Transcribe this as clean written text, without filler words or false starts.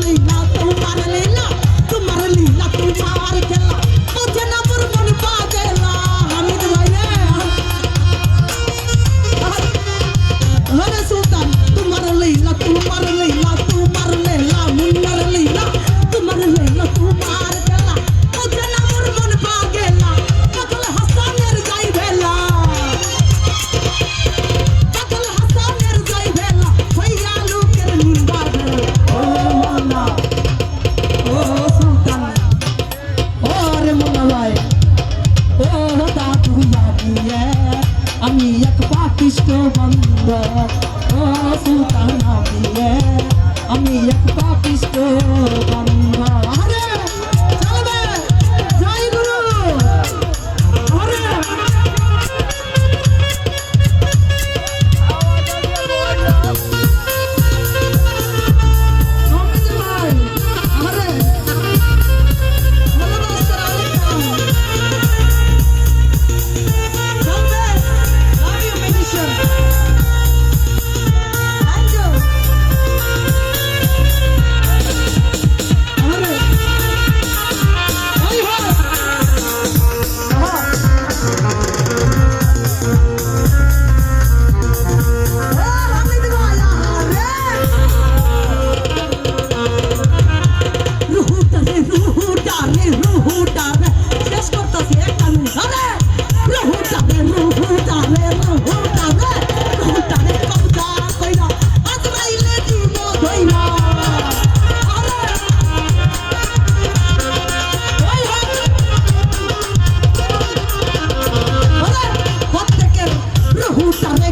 লীলা তোমার লীলা তোমার লীলা তোমার খেলা বোঝে না মোর মন পাগলা হামিদ ভাই রে আরে সুলতান তোমার লীলা মুন্নার লীলা তোমার লীলা তোমার খেলা বোঝে না মোর মন পাগলা পাগল হাসানের যাই ভেলা পাগল হাসানের যাই ভেলা হইয়া লোকের নিন্দা ও মোনা ও সুলতান ও রে মোনা ভাই ও দাদু জানিয়ে আমি এক পাপিষ্ট বন্ধ ও সুলতান আমিয়ে আমি এক পাপিষ্ট বন্ধ আরে চলবে জয় গুরু আরে অমিত ভাই আরে নমস্কার আলাইকুম চলবে love you medicine thank you আরে ওই হয় হামিদ ভাই আরে রুহুটা রে শেষ করতেছি একটা মিনিট আরে রুহুটা রে কবজা কইরা আজরাইলে দিব ধইরা আরে ওই আরে প্রত্যেকের রুহুটা রে